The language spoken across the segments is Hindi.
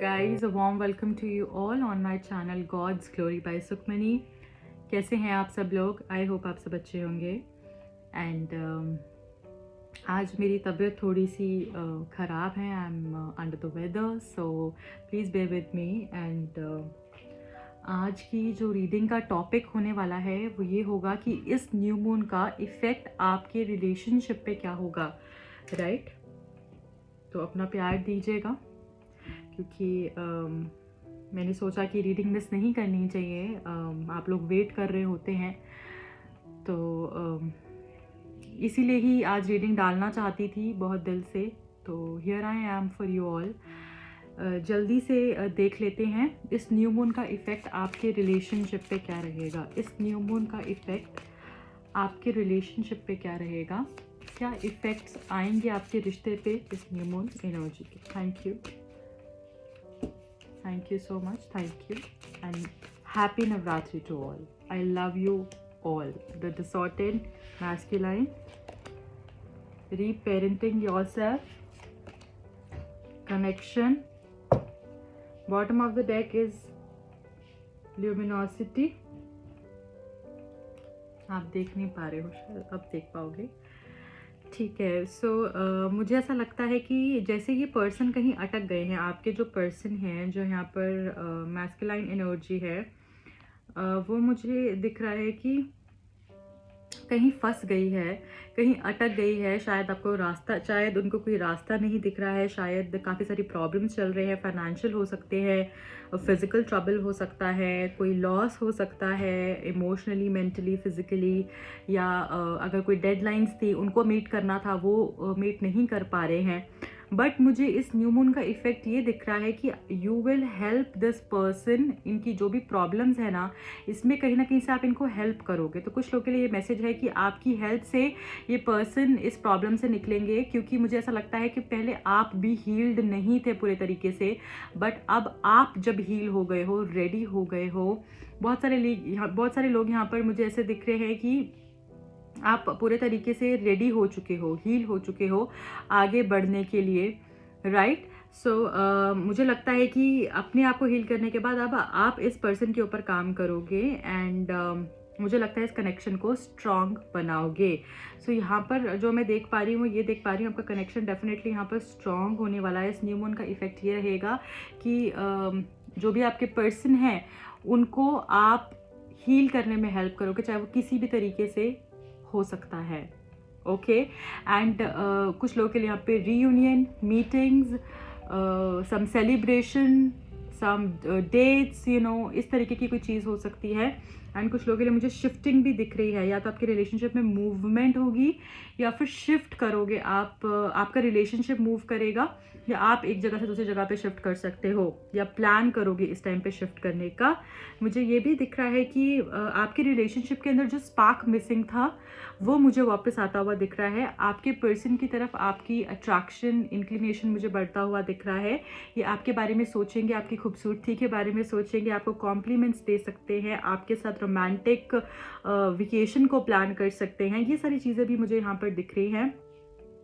guys, a warm welcome to you all on my channel God's Glory by Sukhmani. कैसे हैं आप सब लोग? आई होप आप सब अच्छे होंगे। एंड आज मेरी तबीयत थोड़ी सी ख़राब है। I am under the weather, so please bear with me. And आज की जो रीडिंग का टॉपिक होने वाला है वो ये होगा कि इस न्यू मून का इफ़ेक्ट आपके रिलेशनशिप पे क्या होगा, राइट? तो अपना प्यार दीजिएगा, क्योंकि मैंने सोचा कि रीडिंग मिस नहीं करनी चाहिए। आप लोग वेट कर रहे होते हैं, तो इसीलिए ही आज रीडिंग डालना चाहती थी बहुत दिल से। तो here I am for you all. जल्दी से देख लेते हैं इस न्यू मून का इफ़ेक्ट आपके रिलेशनशिप पे क्या रहेगा। इस न्यू मून का इफ़ेक्ट आपके रिलेशनशिप पे क्या रहेगा, क्या इफ़ेक्ट्स आएंगे आपके रिश्ते पे इस न्यू मून एनर्जी के। Thank you so much, thank you and happy Navratri to all. I love you all. The distorted masculine, reparenting yourself, connection. Bottom of the deck is luminosity. आप देख नहीं पा रहे हो, शायद अब देख पाओगे। ठीक है। सो मुझे ऐसा लगता है कि जैसे ये पर्सन कहीं अटक गए हैं। आपके जो पर्सन हैं, जो यहाँ पर मैस्कुलाइन एनर्जी है, वो मुझे दिख रहा है कि कहीं फंस गई है, कहीं अटक गई है। शायद आपको रास्ता, शायद उनको कोई रास्ता नहीं दिख रहा है। शायद काफ़ी सारी प्रॉब्लम्स चल रहे हैं, फाइनेंशियल हो सकते हैं, फिज़िकल ट्रबल हो सकता है, कोई लॉस हो सकता है इमोशनली, मेंटली, फिज़िकली, या अगर कोई डेडलाइंस थी उनको मीट करना था, वो मीट नहीं कर पा रहे हैं। बट मुझे इस न्यू मून का इफ़ेक्ट ये दिख रहा है कि you will help this person. इनकी जो भी प्रॉब्लम्स है ना, इसमें कहीं ना कहीं से आप इनको हेल्प करोगे। तो कुछ लोगों के लिए ये मैसेज है कि आपकी हेल्प से ये पर्सन इस प्रॉब्लम से निकलेंगे, क्योंकि मुझे ऐसा लगता है कि पहले आप भी हील्ड नहीं थे पूरे तरीके से, बट अब आप जब हील हो गए हो, रेडी हो गए हो। बहुत सारे लोग यहाँ पर मुझे ऐसे दिख रहे हैं कि आप पूरे तरीके से रेडी हो चुके हो, हील हो चुके हो आगे बढ़ने के लिए, राइट? सो मुझे लगता है कि अपने आप को हील करने के बाद अब आप इस पर्सन के ऊपर काम करोगे एंड मुझे लगता है इस कनेक्शन को स्ट्रॉन्ग बनाओगे। सो यहाँ पर जो मैं देख पा रही हूँ, ये देख पा रही हूँ, आपका कनेक्शन डेफिनेटली यहाँ पर स्ट्रॉन्ग होने वाला है। इस न्यू मून का इफेक्ट ये रहेगा कि जो भी आपके पर्सन हैं उनको आप हील करने में हेल्प करोगे, चाहे वो किसी भी तरीके से हो सकता है। ओके। एंड कुछ लोगों के लिए यहाँ पे रीयूनियन, मीटिंग्स, सम सेलिब्रेशन, सम डेट्स, इस तरीके की कोई चीज़ हो सकती है। एंड कुछ लोगों के लिए मुझे शिफ्टिंग भी दिख रही है, या तो आपके रिलेशनशिप में मूवमेंट होगी या फिर शिफ्ट करोगे आप। आपका रिलेशनशिप मूव करेगा या आप एक जगह से दूसरी जगह पे शिफ्ट कर सकते हो, या प्लान करोगे इस टाइम पे शिफ्ट करने का। मुझे ये भी दिख रहा है कि आपके रिलेशनशिप के अंदर जो स्पार्क मिसिंग था वो मुझे वापस आता हुआ दिख रहा है। आपके पर्सन की तरफ आपकी अट्रैक्शन, इंक्लिनेशन मुझे बढ़ता हुआ दिख रहा है। ये आपके बारे में सोचेंगे, आपकी खूबसूरती के बारे में सोचेंगे, आपको कॉम्प्लीमेंट्स दे सकते हैं, आपके साथ रोमांटिक वेकेशन को प्लान कर सकते हैं। ये सारी चीज़ें भी मुझे यहाँ पर दिख रही हैं।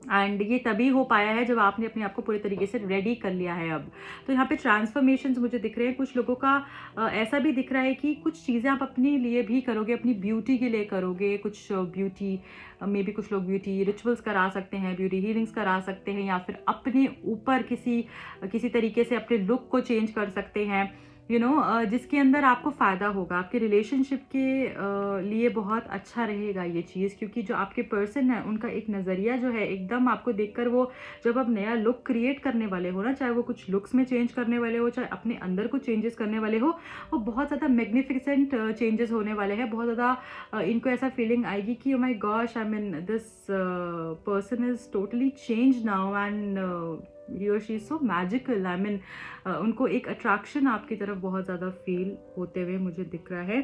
एंड ये तभी हो पाया है जब आपने अपने आप को पूरे तरीके से रेडी कर लिया है अब। तो यहाँ पे ट्रांसफॉर्मेशंस मुझे दिख रहे हैं। कुछ लोगों का ऐसा भी दिख रहा है कि कुछ चीज़ें आप अपने लिए भी करोगे, अपनी ब्यूटी के लिए करोगे। कुछ ब्यूटी में भी कुछ लोग ब्यूटी रिचुअल्स करा सकते हैं, ब्यूटी हीलिंग्स करा सकते हैं, या फिर अपने ऊपर किसी तरीके से अपने लुक को चेंज कर सकते हैं, जिसके अंदर आपको फ़ायदा होगा। आपके रिलेशनशिप के लिए बहुत अच्छा रहेगा ये चीज़, क्योंकि जो आपके पर्सन है उनका एक नज़रिया जो है एकदम आपको देखकर, वो जब आप नया लुक क्रिएट करने वाले हो ना, चाहे वो कुछ लुक्स में चेंज करने वाले हो, चाहे अपने अंदर कुछ चेंजेस करने वाले हो, वो बहुत ज़्यादा मैग्निफिसेंट चेंजेस होने वाले हैं। बहुत ज़्यादा इनको ऐसा फीलिंग आएगी कि oh my gosh, I mean this person is totally change now and he or she is so magical. I mean, उनको एक अट्रैक्शन आपकी तरफ बहुत ज़्यादा फील होते हुए मुझे दिख रहा है।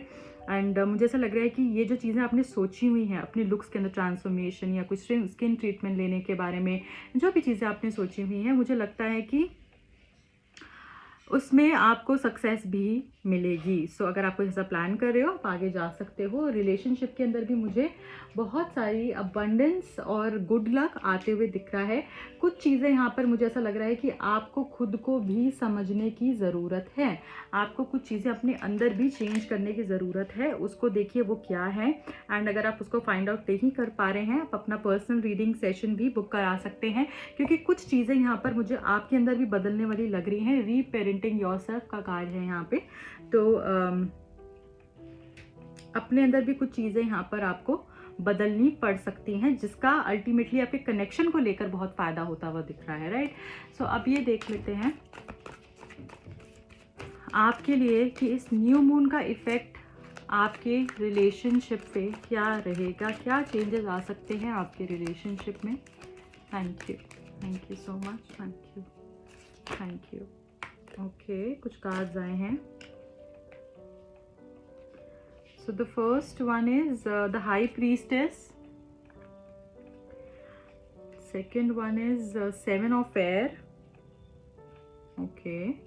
एंड मुझे ऐसा लग रहा है कि ये जो चीज़ें आपने सोची हुई हैं अपने लुक्स के अंदर, ट्रांसफॉर्मेशन या कुछ स्किन ट्रीटमेंट लेने के बारे में, जो भी चीज़ें आपने सोची हुई हैं, मुझे लगता है कि उसमें आपको सक्सेस भी मिलेगी। सो अगर आप कुछ ऐसा प्लान कर रहे हो आप आगे जा सकते हो। रिलेशनशिप के अंदर भी मुझे बहुत सारी अबंडेंस और गुड लक आते हुए दिख रहा है। कुछ चीज़ें यहाँ पर मुझे ऐसा लग रहा है कि आपको खुद को भी समझने की ज़रूरत है, आपको कुछ चीज़ें अपने अंदर भी चेंज करने की ज़रूरत है। उसको देखिए वो क्या है, एंड अगर आप उसको फाइंड आउट नहीं कर पा रहे हैं आप अपना पर्सनल रीडिंग सेशन भी बुक करा सकते हैं, क्योंकि कुछ चीज़ें यहाँ पर मुझे आपके अंदर भी बदलने वाली लग रही हैं। रीपेरेंटिंग योरसेल्फ का कार्ड है यहाँ पे, तो अपने अंदर भी कुछ चीज़ें यहाँ पर आपको बदलनी पड़ सकती हैं, जिसका अल्टीमेटली आपके कनेक्शन को लेकर बहुत फ़ायदा होता हुआ दिख रहा है, राइट। सो अब ये देख लेते हैं आपके लिए कि इस न्यू मून का इफ़ेक्ट आपके रिलेशनशिप पे क्या रहेगा, क्या चेंजेस आ सकते हैं आपके रिलेशनशिप में। Thank you so much, thank you. Okay, कुछ कार्ड्स आए हैं। So the first one is the High Priestess. Second one is Seven of Air. Okay.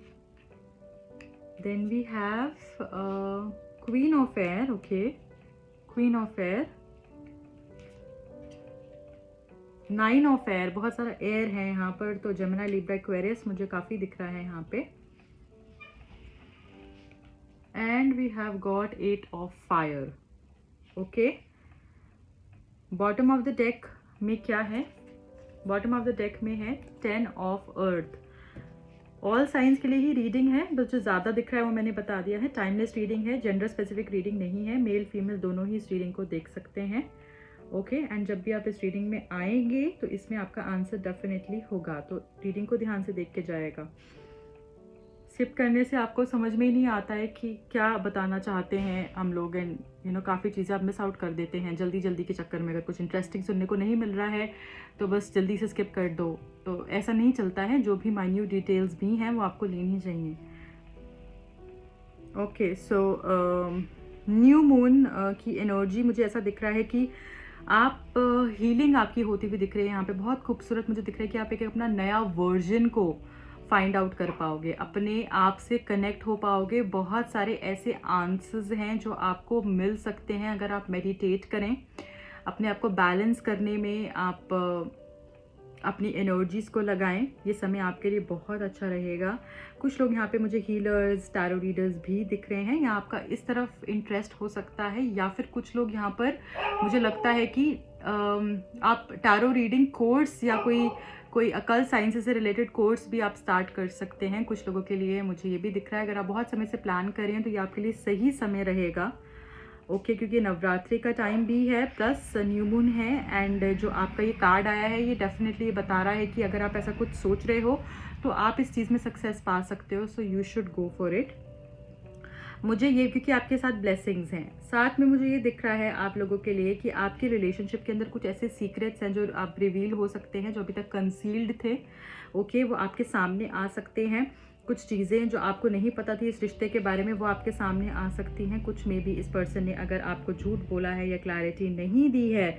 Then we have Queen of Air. Okay. Queen of Air. Nine of Air. बहुत सारा एयर है यहाँ पर, तो Gemini, Libra, Aquarius मुझे काफ़ी दिख रहा है यहाँ पे। And we have got Eight of Fire. Okay. Bottom of the deck में क्या है? Bottom of the deck में है Ten of Earth. All science के लिए ही रीडिंग है, बस जो ज़्यादा दिख रहा है वो मैंने बता दिया है। टाइमलेस रीडिंग है, जेंडर स्पेसिफिक रीडिंग नहीं है, मेल फीमेल दोनों ही इस रीडिंग को देख सकते हैं। ओके, एंड जब भी आप इस रीडिंग में आएंगे तो इसमें आपका आंसर डेफिनेटली होगा, तो रीडिंग को ध्यान से देख के जाएगा। स्किप करने से आपको समझ में ही नहीं आता है कि क्या बताना चाहते हैं हम लोग, एंड काफ़ी चीज़ें आप मिस आउट कर देते हैं जल्दी के चक्कर में। अगर कुछ इंटरेस्टिंग सुनने को नहीं मिल रहा है तो बस जल्दी से स्किप कर दो, तो ऐसा नहीं चलता है। जो भी माइन्यूट डिटेल्स भी हैं वो आपको लेनी चाहिए। ओके, सो न्यू मून की एनर्जी मुझे ऐसा दिख रहा है कि आप हीलिंग आपकी होती हुई दिख रही है यहाँ पे। बहुत खूबसूरत मुझे दिख रहा है कि आप एक अपना नया वर्जन को फाइंड आउट कर पाओगे, अपने आप से कनेक्ट हो पाओगे। बहुत सारे ऐसे आंसर्स हैं जो आपको मिल सकते हैं अगर आप मेडिटेट करें। अपने आप को बैलेंस करने में आप अपनी एनर्जीज़ को लगाएं। ये समय आपके लिए बहुत अच्छा रहेगा। कुछ लोग यहाँ पे मुझे हीलर्स, टैरो रीडर्स भी दिख रहे हैं, या आपका इस तरफ इंटरेस्ट हो सकता है, या फिर कुछ लोग यहाँ पर मुझे लगता है कि आप टैरो रीडिंग कोर्स या कोई अकल साइंस से रिलेटेड कोर्स भी आप स्टार्ट कर सकते हैं। कुछ लोगों के लिए मुझे ये भी दिख रहा है, अगर आप बहुत समय से प्लान कर रहे हैं तो ये आपके लिए सही समय रहेगा। ओके, क्योंकि नवरात्रि का टाइम भी है, प्लस न्यू मून है, एंड जो आपका ये कार्ड आया है ये डेफिनेटली बता रहा है कि अगर आप ऐसा कुछ सोच रहे हो तो आप इस चीज़ में सक्सेस पा सकते हो। So you should go for it. मुझे ये, क्योंकि आपके साथ ब्लेसिंग्स हैं, साथ में मुझे ये दिख रहा है आप लोगों के लिए कि आपके रिलेशनशिप के अंदर कुछ ऐसे सीक्रेट्स हैं जो आप रिवील हो सकते हैं, जो अभी तक कंसील्ड थे। ओके, वो आपके सामने आ सकते हैं। कुछ चीज़ें जो आपको नहीं पता थी इस रिश्ते के बारे में वो आपके सामने आ सकती हैं। कुछ में भी इस पर्सन ने अगर आपको झूठ बोला है या क्लैरिटी नहीं दी है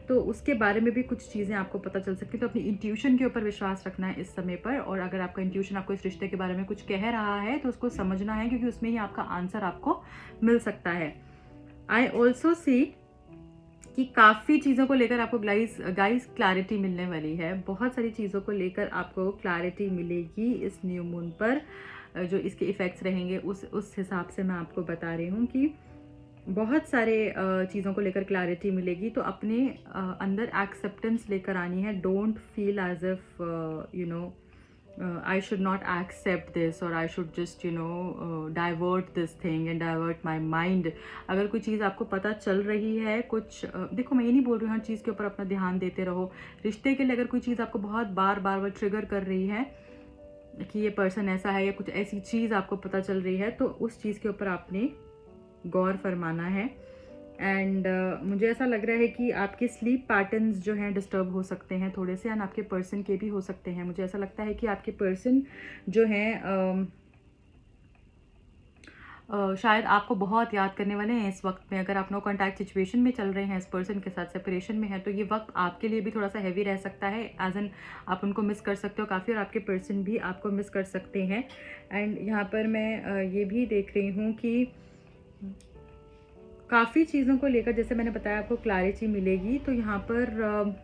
तो उसके बारे में भी कुछ चीज़ें आपको पता चल सकती है। तो अपनी इंट्यूशन के ऊपर विश्वास रखना है इस समय पर, और अगर आपका इंट्यूशन आपको इस रिश्ते के बारे में कुछ कह रहा है तो उसको समझना है, क्योंकि उसमें ही आपका आंसर आपको मिल सकता है। आई ऑल्सो सी कि काफ़ी चीज़ों को लेकर आपको गाइस क्लैरिटी मिलने वाली है। बहुत सारी चीज़ों को लेकर आपको क्लैरिटी मिलेगी इस न्यू मून पर। जो इसके इफ़ेक्ट्स रहेंगे उस हिसाब से मैं आपको बता रही हूँ कि बहुत सारे चीज़ों को लेकर क्लैरिटी मिलेगी। तो अपने अंदर एक्सेप्टेंस लेकर आनी है। Don't feel as if I should not accept this, or I should just divert this thing and divert my mind. अगर कोई चीज़ आपको पता चल रही है कुछ, देखो मैं ये नहीं बोल रही हूँ हर चीज़ के ऊपर अपना ध्यान देते रहो। रिश्ते के लिए अगर कोई चीज़ आपको बहुत बार ट्रिगर कर रही है कि ये पर्सन ऐसा है, या कुछ ऐसी चीज़ आपको पता चल रही है, तो उस चीज़ के ऊपर आपने गौर फरमाना है। एंड मुझे ऐसा लग रहा है कि आपके स्लीप पैटर्न्स जो हैं डिस्टर्ब हो सकते हैं थोड़े से, एंड आपके पर्सन के भी हो सकते हैं। मुझे ऐसा लगता है कि आपके पर्सन जो हैं शायद आपको बहुत याद करने वाले हैं इस वक्त में। अगर आप नो कॉन्टैक्ट सिचुएशन में चल रहे हैं, इस पर्सन के साथ सेपरेशन में है, तो ये वक्त आपके लिए भी थोड़ा सा हैवी रह सकता है। एज एन आप उनको मिस कर सकते हो काफ़ी, और आपके पर्सन भी आपको मिस कर सकते हैं। एंड यहाँ पर मैं ये भी देख रही हूँ कि काफ़ी चीज़ों को लेकर, जैसे मैंने बताया, आपको क्लैरिटी मिलेगी। तो यहाँ पर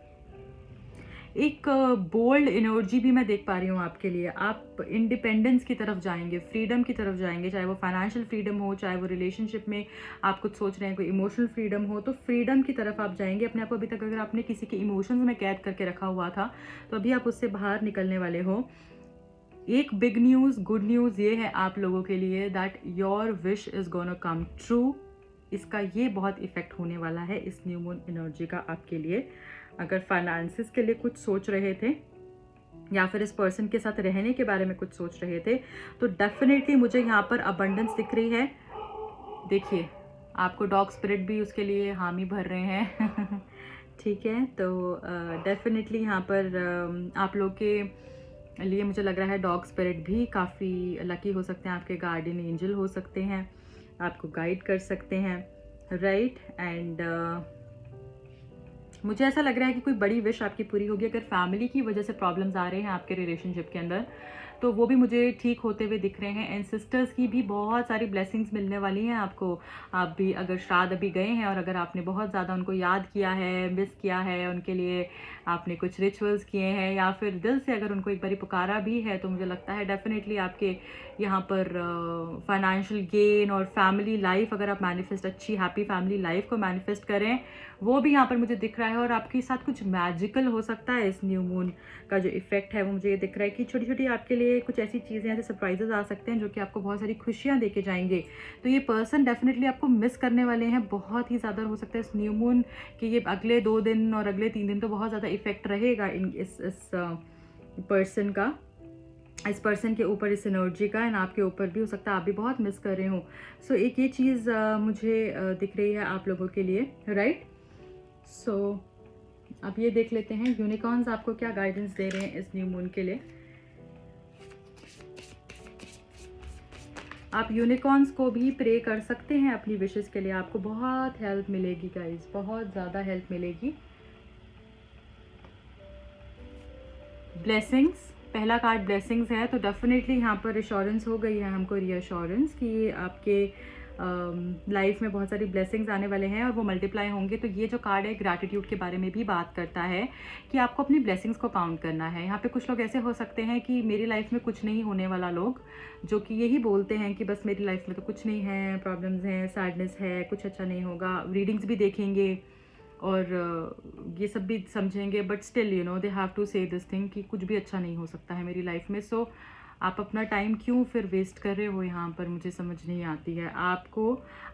एक बोल्ड एनर्जी भी मैं देख पा रही हूँ आपके लिए। आप इंडिपेंडेंस की तरफ जाएंगे, फ्रीडम की तरफ जाएंगे, चाहे वो फाइनेंशियल फ्रीडम हो, चाहे वो रिलेशनशिप में आप कुछ सोच रहे हैं, कोई इमोशनल फ्रीडम हो, तो फ्रीडम की तरफ आप जाएंगे अपने आप को। अभी तक अगर आपने किसी के इमोशंस में कैद करके रखा हुआ था, तो अभी आप उससे बाहर निकलने वाले हो। एक बिग न्यूज़, गुड न्यूज़ ये है आप लोगों के लिए that your wish is gonna come true. इसका ये बहुत इफ़ेक्ट होने वाला है इस न्यू मून एनर्जी का आपके लिए। अगर फाइनेंसिस के लिए कुछ सोच रहे थे या फिर इस पर्सन के साथ रहने के बारे में कुछ सोच रहे थे, तो डेफिनेटली मुझे यहाँ पर अबंडेंस दिख रही है। देखिए, आपको डॉग स्पिरिट भी उसके लिए हामी भर रहे हैं ठीक है, तो डेफिनेटली यहाँ पर आप लोग के लिए मुझे लग रहा है डॉग स्पिरिट भी काफ़ी लकी हो सकते हैं, आपके गार्डियन एंजल हो सकते हैं, आपको गाइड कर सकते हैं, राइट। एंड मुझे ऐसा लग रहा है कि कोई बड़ी विश आपकी पूरी होगी। अगर फैमिली की वजह से प्रॉब्लम्स आ रहे हैं आपके रिलेशनशिप के अंदर, तो वो भी मुझे ठीक होते हुए दिख रहे हैं। एंड सिस्टर्स की भी बहुत सारी ब्लेसिंग्स मिलने वाली हैं आपको। आप भी अगर श्राद्ध अभी गए हैं और अगर आपने बहुत ज़्यादा उनको याद किया है, मिस किया है, उनके लिए आपने कुछ रिचुअल्स किए हैं, या फिर दिल से अगर उनको एक बारी पुकारा भी है, तो मुझे लगता है डेफिनेटली आपके यहाँ पर फाइनेंशियल गेन और फैमिली लाइफ, अगर आप मैनिफेस्ट अच्छी हैप्पी फैमिली लाइफ को मैनिफेस्ट करें, वो भी यहाँ पर मुझे दिख रहा है। और आपके साथ कुछ मैजिकल हो सकता है। इस न्यू मून का जो इफेक्ट है वो मुझे ये दिख रहा है कि छोटी छोटी आपके लिए कुछ ऐसी चीज़ें, ऐसे सरप्राइजेस आ सकते हैं जो कि आपको बहुत सारी खुशियाँ देके जाएंगे। तो ये पर्सन डेफिनेटली आपको मिस करने वाले हैं बहुत ही ज़्यादा। हो सकता है इस न्यू मून के ये अगले 2 दिन और अगले 3 दिन तो बहुत ज़्यादा इफेक्ट रहेगा इस पर्सन का, इस पर्सन के ऊपर, इस एनर्जी का। एंड आपके ऊपर भी हो सकता है आप भी बहुत मिस कर रहे हो। सो एक ये चीज़ मुझे दिख रही है आप लोगों के लिए, राइट। सो अब ये देख लेते हैं यूनिकॉर्न्स आपको क्या गाइडेंस दे रहे हैं इस न्यू मून के लिए। आप यूनिकॉर्न्स को भी प्रे कर सकते हैं अपनी विशेस के लिए। आपको बहुत हेल्प मिलेगी गाइस, बहुत ज़्यादा हेल्प मिलेगी। ब्लेसिंग्स, पहला कार्ड ब्लेसिंग्स है, तो डेफिनेटली यहाँ पर रिश्योरेंस हो गई है हमको, रीअश्योरेंस कि आपके लाइफ में बहुत सारी ब्लेसिंग्स आने वाले हैं और वो मल्टीप्लाई होंगे। तो ये जो कार्ड है ग्रैटिट्यूड के बारे में भी बात करता है कि आपको अपनी ब्लेसिंग्स को काउंट करना है। यहाँ पे कुछ लोग ऐसे हो सकते हैं कि मेरी लाइफ में कुछ नहीं होने वाला लोग, जो कि यही बोलते हैं कि बस मेरी लाइफ में तो कुछ नहीं है, प्रॉब्लम्स हैं, सैडनेस है, कुछ अच्छा नहीं होगा। रीडिंग्स भी देखेंगे और ये सब भी समझेंगे, but still you know they have to say this thing कि कुछ भी अच्छा नहीं हो सकता है मेरी लाइफ में। सो आप अपना टाइम क्यों फिर वेस्ट कर रहे हो यहाँ पर, मुझे समझ नहीं आती है। आपको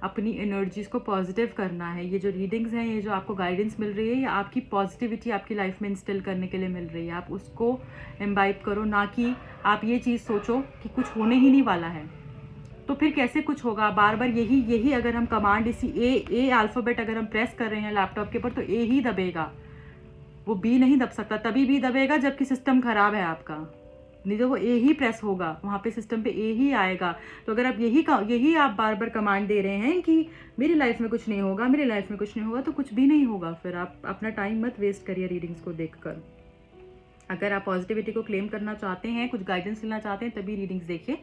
अपनी एनर्जीज़ को पॉजिटिव करना है। ये जो रीडिंग्स हैं, ये जो आपको गाइडेंस मिल रही है, ये आपकी पॉजिटिविटी आपकी लाइफ में इंस्टिल करने के लिए मिल रही है। आप उसको इम्बाइब करो, ना कि आप ये चीज़ सोचो कि कुछ होने ही नहीं वाला है। तो फिर कैसे कुछ होगा? बार बार यही अगर हम कमांड, इसी ए अल्फ़ाबेट अगर हम प्रेस कर रहे हैं लैपटॉप के ऊपर, तो ए ही दबेगा, वो बी नहीं दब सकता। तभी बी दबेगा जबकि सिस्टम खराब है आपका, नहीं तो वो ए ही प्रेस होगा, वहाँ पे सिस्टम पे ए ही आएगा। तो अगर आप यही आप बार बार कमांड दे रहे हैं कि मेरी लाइफ में कुछ नहीं होगा, मेरी लाइफ में कुछ नहीं होगा, तो कुछ भी नहीं होगा। फिर आप अपना टाइम मत वेस्ट करिए रीडिंग्स को देखकर। अगर आप पॉजिटिविटी को क्लेम करना चाहते हैं, कुछ गाइडेंस लेना चाहते हैं, तभी रीडिंग्स देखिए,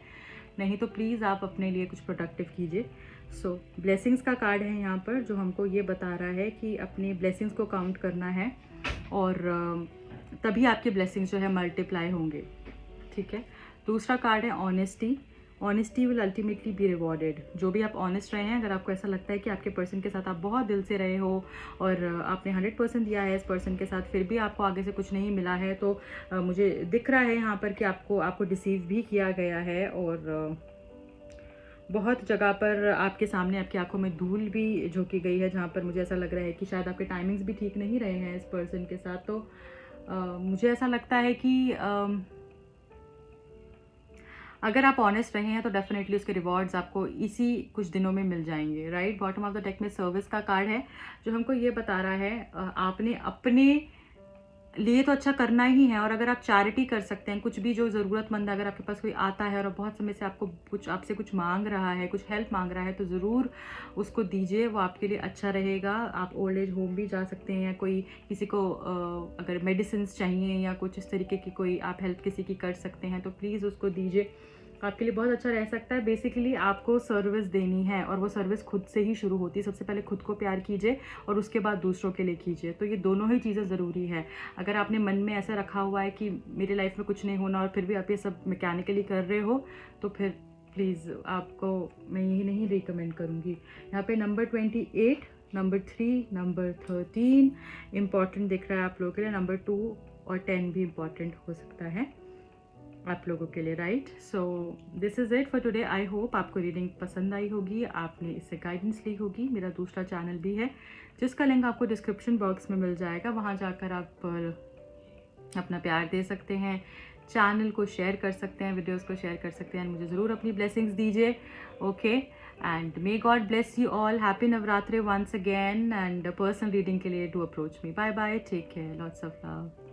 नहीं तो प्लीज़ आप अपने लिए कुछ प्रोडक्टिव कीजिए। सो ब्लेसिंग्स का कार्ड है यहाँ पर, जो हमको ये बता रहा है कि अपनी ब्लेसिंग्स को काउंट करना है और तभी आपके ब्लेसिंग्स जो है मल्टीप्लाई होंगे, ठीक है। दूसरा कार्ड है honesty. Honesty will ultimately be rewarded. जो भी आप ऑनेस्ट रहे हैं, अगर आपको ऐसा लगता है कि आपके पर्सन के साथ आप बहुत दिल से रहे हो और आपने 100% दिया है इस पर्सन के साथ, फिर भी आपको आगे से कुछ नहीं मिला है, तो मुझे दिख रहा है यहाँ पर कि आपको डिसीव भी किया गया है। और बहुत जगह पर आपके सामने, आपकी आंखों में धूल भी झोंकी गई है, जहाँ पर मुझे ऐसा लग रहा है कि शायद आपके टाइमिंग्स भी ठीक नहीं रहे हैं इस पर्सन के साथ। तो मुझे ऐसा लगता है कि अगर आप ऑनेस्ट रहे हैं तो डेफिनेटली उसके रिवॉर्ड्स आपको इसी कुछ दिनों में मिल जाएंगे, right. Bottom of the deck में सर्विस का कार्ड है, जो हमको ये बता रहा है आपने अपने लिए तो अच्छा करना ही है। और अगर आप चैरिटी कर सकते हैं, कुछ भी जो ज़रूरतमंद है, अगर आपके पास कोई आता है और बहुत समय से आपसे कुछ मांग रहा है, कुछ हेल्प मांग रहा है, तो ज़रूर उसको दीजिए, वो आपके लिए अच्छा रहेगा। आप ओल्ड एज होम भी जा सकते हैं, या कोई किसी को अगर मेडिसिन चाहिए या कुछ इस तरीके की कोई आप हेल्प किसी की कर सकते हैं, तो प्लीज़ उसको दीजिए, आपके लिए बहुत अच्छा रह सकता है। बेसिकली आपको सर्विस देनी है, और वो सर्विस खुद से ही शुरू होती है। सबसे पहले खुद को प्यार कीजिए और उसके बाद दूसरों के लिए कीजिए। तो ये दोनों ही चीज़ें ज़रूरी है। अगर आपने मन में ऐसा रखा हुआ है कि मेरी लाइफ में कुछ नहीं होना, और फिर भी आप ये सब मैकेनिकली कर रहे हो, तो फिर प्लीज़ आपको मैं यही नहीं रिकमेंड करूँगी। यहाँ पे नंबर 28, नंबर 3, नंबर 13 इम्पॉर्टेंट दिख रहा है आप लोगों के लिए। नंबर 2 और 10 भी इम्पॉर्टेंट हो सकता है आप लोगों के लिए, right. So this is it for today. I hope आपको रीडिंग पसंद आई होगी, आपने इससे गाइडेंस ली होगी। मेरा दूसरा चैनल भी है, जिसका लिंक आपको डिस्क्रिप्शन बॉक्स में मिल जाएगा। वहाँ जाकर आप अपना प्यार दे सकते हैं, चैनल को शेयर कर सकते हैं, वीडियोस को शेयर कर सकते हैं, मुझे ज़रूर अपनी ब्लेसिंग्स दीजिए। Okay, and may God bless you all. Happy Navratri once again, and personal reading के लिए do approach me. Bye bye, take care, lots of love.